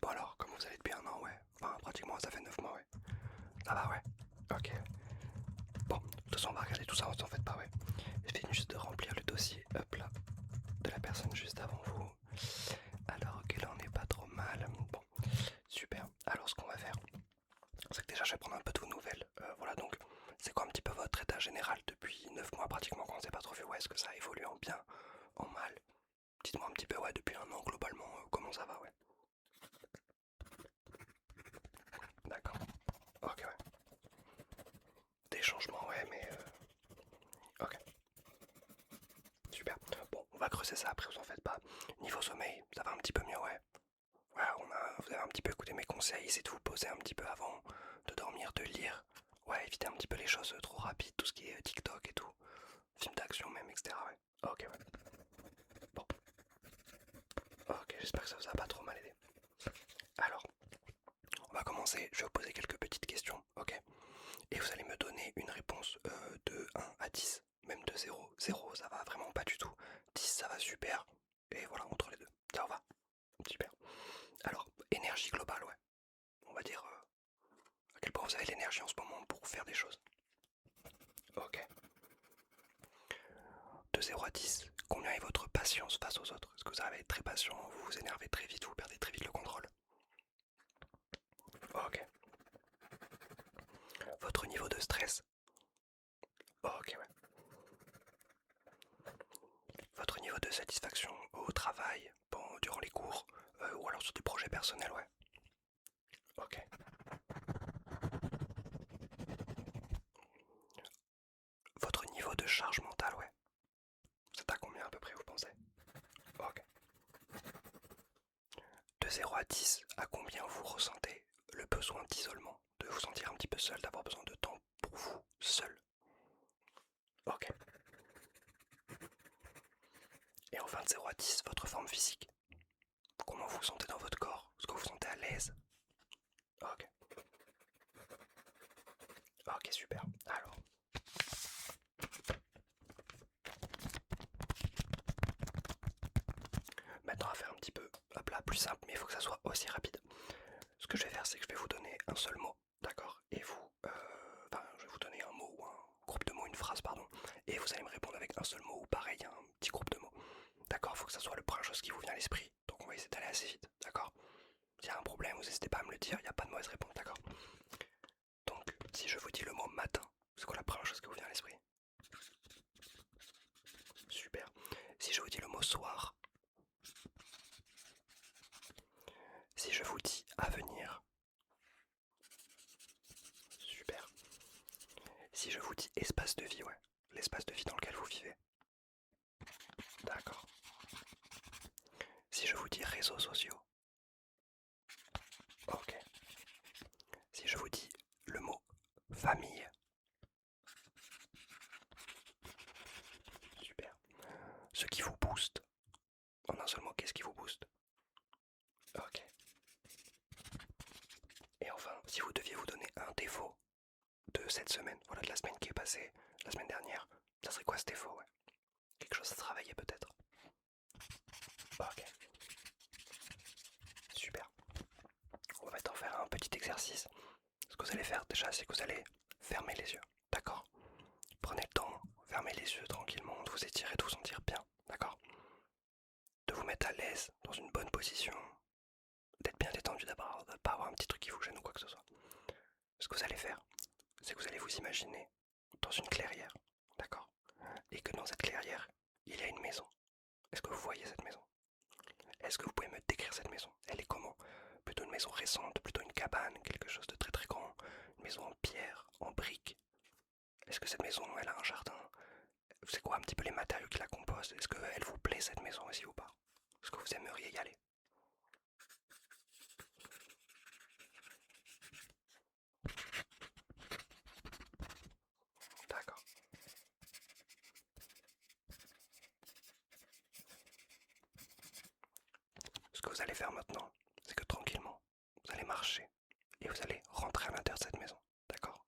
Bon alors, comment vous allez depuis un an, ouais. Enfin, pratiquement, ça fait 9 mois, ouais. Ça va, ouais. Ok. Bon, de toute façon, on va regarder tout ça, on s'en fait pas, ouais. Je viens juste de remplir le dossier, hop là, de la personne juste avant vous. Alors, ok, là, on n'est pas trop mal. Bon, super. Alors, ce qu'on va faire, c'est que déjà, je vais prendre un peu de vos nouvelles. Voilà, donc, c'est quoi un petit peu votre état général depuis 9 mois pratiquement qu'on ne s'est pas trop vu? Ouais, est-ce que ça a évolué en bien, en mal? Dites-moi un petit peu, ouais, depuis un an, globalement, comment ça va, ouais. D'accord. Ok, ouais. Des changements, ouais, mais ok, super. Bon, on va creuser ça après, vous en faites pas. Niveau sommeil, ça va un petit peu mieux, ouais. Ouais, vous avez un petit peu écouté mes conseils, c'est de vous poser un petit peu avant de dormir, de lire. Ouais, évitez un petit peu les choses trop rapides, tout ce qui est TikTok et tout. Films d'action même, etc. Ouais. Ok, ouais. Bon. Ok, j'espère que ça vous a pas trop mal aidé. Alors, on va commencer. Je vais vous poser quelques petites questions, ok? Et vous allez me donner une réponse de 1 à 10, même de 0. 0, ça va vraiment pas du tout. 10, ça va super. Et voilà, entre les deux. Ça va. Super. Alors, énergie globale, ouais. On va dire à quel point vous avez l'énergie en ce moment pour faire des choses. Ok. De 0 à 10, combien est votre patience face aux autres? Est-ce que vous avez très patient, vous vous énervez très vite, vous perdez très vite le contrôle? Ok. Votre niveau de stress? Ok, ouais. Votre niveau de satisfaction au travail, bon, durant les cours, ou alors sur des projets personnels, ouais. Ok. Votre niveau de charge mentale, ouais. C'est à combien à peu près, vous pensez? Ok. De 0 à 10, à combien vous ressentez le besoin d'isolement? De vous sentir un petit peu seul, d'avoir besoin de temps pour vous, seul? Ok. Et enfin de 0 à 10, votre forme physique. Comment vous vous sentez dans votre corps? Est-ce que vous vous sentez à l'aise? Ok. Ok, super. Alors, maintenant on va faire un petit peu, hop là, plus simple, mais il faut que ça soit aussi rapide. Ce que je vais faire, c'est que je vais vous donner un seul mot, d'accord? Et vous, enfin, je vais vous donner un mot ou un groupe de mots, une phrase, pardon, et vous allez me répondre avec un seul mot ou pareil, un petit groupe de mots. D'accord? Il faut que ça soit la première chose qui vous vient à l'esprit. Donc on va essayer d'aller assez vite, d'accord? S'il y a un problème, vous n'hésitez pas à me le dire, il n'y a pas de mauvaise réponse, d'accord? Donc, si je vous dis le mot matin, c'est quoi la première chose qui vous vient à l'esprit? Super. Si je vous dis le mot soir, si je vous dis avenir, super. Si je vous dis espace de vie, ouais, l'espace de vie dans lequel vous vivez, d'accord. Si je vous dis réseaux sociaux, ok. Si je vous dis le mot famille, super. Ce qui vous booste, en un seul mot, qu'est-ce qui vous booste? Ok. Et enfin, si vous deviez vous donner un défaut de cette semaine, voilà, de la semaine qui est passée, la semaine dernière, ça serait quoi ce défaut, ouais? Quelque chose à travailler peut-être? Ok, super. On va maintenant faire un petit exercice. Ce que vous allez faire déjà, c'est que vous allez fermer les yeux, d'accord? Prenez le temps, fermez les yeux tranquillement, de vous étirer, de vous sentir bien, d'accord? De vous mettre à l'aise, dans une bonne position, d'être bien détendu d'abord, de ne pas avoir un petit truc qui vous gêne ou quoi que ce soit. Ce que vous allez faire, c'est que vous allez vous imaginer dans une clairière, d'accord? Et que dans cette clairière, il y a une maison. Est-ce que vous voyez cette maison? Est-ce que vous pouvez me décrire cette maison? Elle est comment? Plutôt une maison récente, plutôt une cabane, quelque chose de très très grand, une maison en pierre, en briques. Est-ce que cette maison, elle a un jardin? C'est quoi un petit peu les matériaux qui la composent? Est-ce qu'elle vous plaît cette maison aussi ou pas? Est-ce que vous aimeriez y aller? D'accord. Ce que vous allez faire maintenant, c'est que tranquillement, vous allez marcher et vous allez rentrer à l'intérieur de cette maison. D'accord?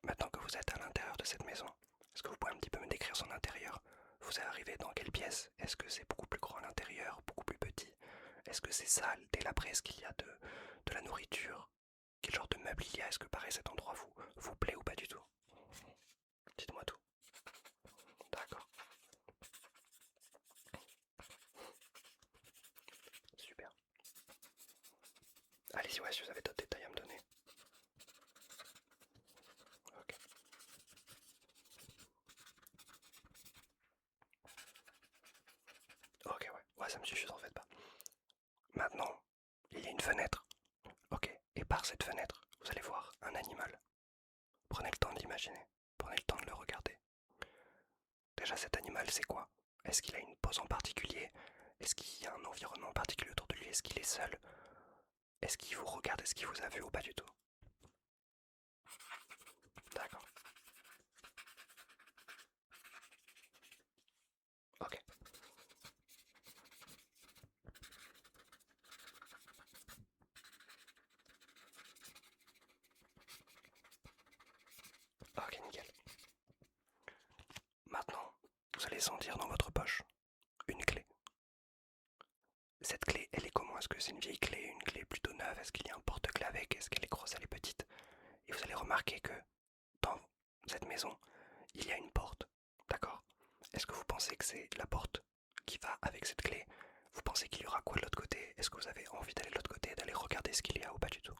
Maintenant que vous êtes à l'intérieur de cette maison, est-ce que vous pouvez un petit peu me décrire son intérieur? Vous êtes arrivé dans quelle pièce? Est-ce que c'est beaucoup plus grand à l'intérieur, beaucoup plus petit? Est-ce que c'est sale, délabré? Est-ce qu'il y a de la nourriture? Quel genre de meuble il y a? Est-ce que pareil cet endroit vous plaît ou pas du tout? Dites-moi tout. D'accord, super. Allez-y, ouais, si vous avez d'autres détails à me donner. Ok. Ok, ouais. Ouais, ça me suffit, en fait pas. Maintenant, il y a une fenêtre. Ok. Et par cette fenêtre, vous allez voir un animal. Prenez le temps de l'imaginer. Prenez le temps de le regarder. Déjà, cet animal, c'est quoi? Est-ce qu'il a une pose en particulier? Est-ce qu'il y a un environnement particulier autour de lui? Est-ce qu'il est seul? Est-ce qu'il vous regarde? Est-ce qu'il vous a vu ou pas du tout? D'accord. Ok. Ok, nickel. Maintenant, vous allez sentir dans votre poche une clé. Cette clé, elle est comment? Est-ce que c'est une vieille clé, une clé plutôt neuve? Est-ce qu'il y a un porte-clé avec? Est-ce qu'elle est grosse, elle est petite? Et vous allez remarquer que dans cette maison, il y a une porte. D'accord? Est-ce que vous pensez que c'est la porte qui va avec cette clé? Vous pensez qu'il y aura quoi de l'autre côté? Est-ce que vous avez envie d'aller de l'autre côté, d'aller regarder ce qu'il y a ou pas du tout?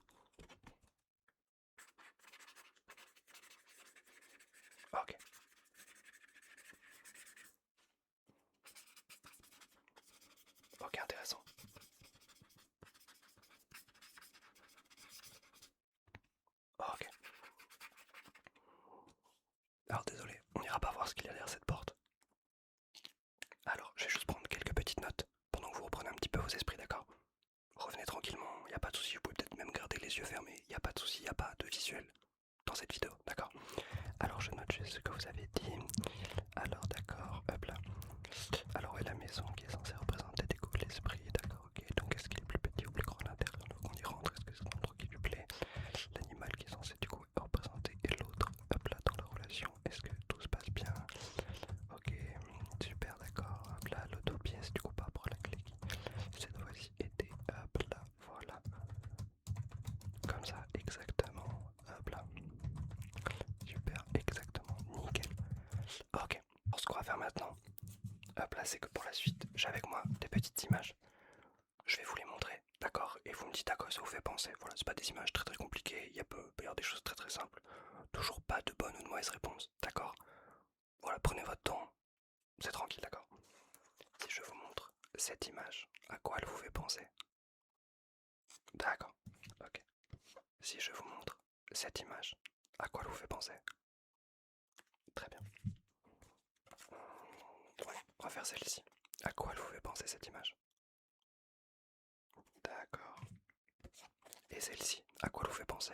Ok, ok, intéressant. Ok. Alors désolé, on n'ira pas voir ce qu'il y a derrière cette porte. Alors, je vais juste prendre quelques petites notes pendant que vous reprenez un petit peu vos esprits, d'accord? Revenez tranquillement, il n'y a pas de souci, vous pouvez peut-être même garder les yeux fermés, il n'y a pas de souci, il n'y a pas de visuel dans cette vidéo, d'accord? Alors je note juste ce que vous avez dit. Alors d'accord, hop là. Alors ouais, la maison qui est censée représenter des coups de l'esprit, d'accord, ok. Donc est-ce qu'il est plus petit ou plus grand à l'intérieur? Donc on y rentre, est-ce que c'est l'endroit qui lui plaît? L'animal qui est censé du coup représenter et l'autre, hop là, dans la relation, est-ce que tout se passe bien? Ok, super, d'accord, hop là, l'autopièce du coup par rapport à la clé qui cette fois-ci était, hop là, voilà. Comme ça, exactement, hop là. Super, exactement, nickel. Ok, alors ce qu'on va faire maintenant, hop là, c'est que pour la suite, j'ai avec moi des petites images. Je vais vous les montrer, d'accord? Et vous me dites à quoi ça vous fait penser. Voilà, c'est pas des images très très compliquées, il peut y avoir des choses très très simples. Toujours pas de bonne ou de mauvaise réponse, d'accord? Voilà, prenez votre temps, c'est tranquille, d'accord? Si je vous montre cette image, à quoi elle vous fait penser? D'accord, ok. Si je vous montre cette image, à quoi elle vous fait penser? Très bien. Ouais, on va faire celle-ci. À quoi elle vous fait penser cette image? D'accord. Et celle-ci, à quoi elle vous fait penser?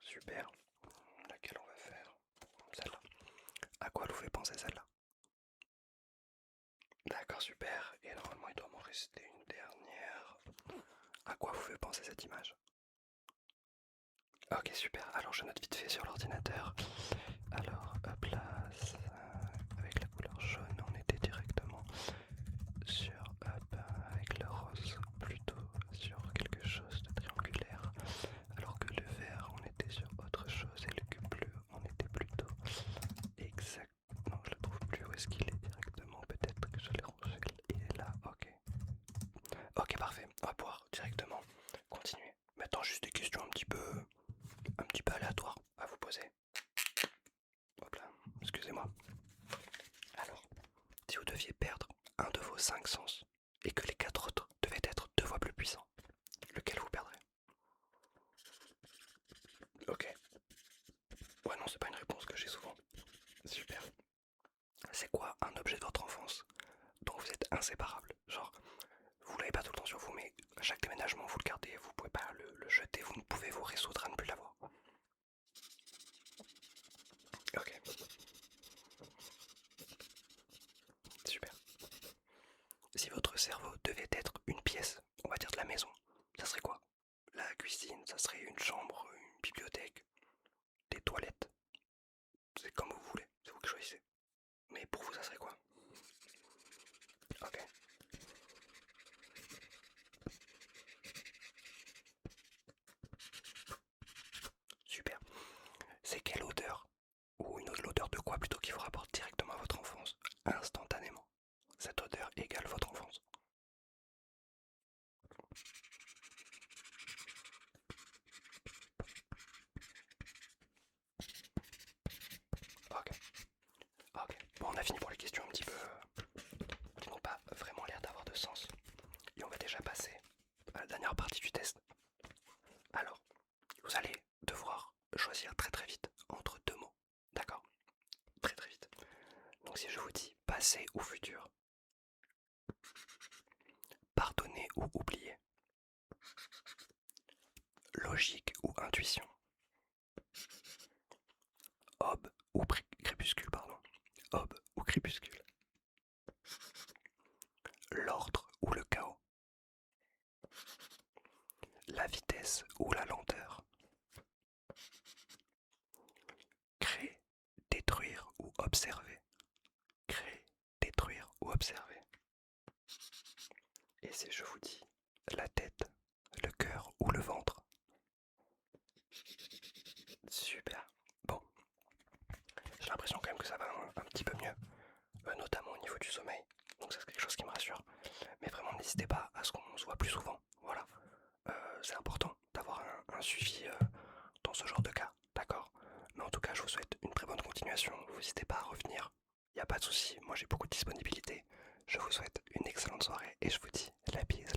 Super. Laquelle on va faire? Celle-là. À quoi elle vous fait penser celle-là? D'accord, super. Et normalement, il doit m'en rester une dernière. À quoi vous fait penser cette image? Ok, super. Alors, je note vite fait sur l'ordinateur. Alors, hop là, avec la couleur jaune, on était directement sur, hop, avec le rose, plutôt sur quelque chose de triangulaire. Alors que le vert, on était sur autre chose. Et le cube bleu, on était plutôt exact. Non, je le trouve plus. Où est-ce qu'il est directement? Peut-être que je l'ai rangé. Il est là, ok. Ok, parfait. On va pouvoir directement continuer. Maintenant, juste des questions un petit peu aléatoires à vous poser. Hop là, excusez-moi. Alors, si vous deviez perdre un de vos 5 sens et que les 4 autres devaient être 2 fois plus puissants, lequel vous perdrez? Ok. Ouais, non, c'est pas une réponse que j'ai souvent. Super. C'est quoi un objet de votre enfance dont vous êtes inséparable? Genre, vous l'avez pas tout le temps sur vous, mais à chaque déménagement, vous le gardez, vous pouvez pas le jeter, vous ne pouvez vous résoudre à ne plus l'avoir. Ok, super. Si votre cerveau devait être une pièce, on va dire de la maison, ça serait quoi? La cuisine, ça serait une chambre, une bibliothèque, des toilettes. C'est comme vous voulez, c'est vous qui choisissez. Mais pour vous, ça serait quoi? Ok. Passé ou futur? Pardonner ou oublier? Logique ou intuition? Aube ou crépuscule, pardon. Aube ou crépuscule? L'ordre ou le chaos? La vitesse ou la lenteur? Créer, détruire ou observer? Créer, détruire ou observer? Et si je vous dis la tête, le cœur ou le ventre? Super. Bon, j'ai l'impression quand même que ça va un petit peu mieux, notamment au niveau du sommeil. Donc ça c'est quelque chose qui me rassure. Mais vraiment n'hésitez pas à ce qu'on se voit plus souvent. Voilà. C'est important d'avoir un suivi dans ce genre de cas, d'accord? Mais en tout cas, je vous souhaite une très bonne continuation. Vous n'hésitez pas à revenir. Il n'y a pas de souci. Moi j'ai beaucoup de disponibilité. Je vous souhaite une excellente soirée et je vous dis la bise.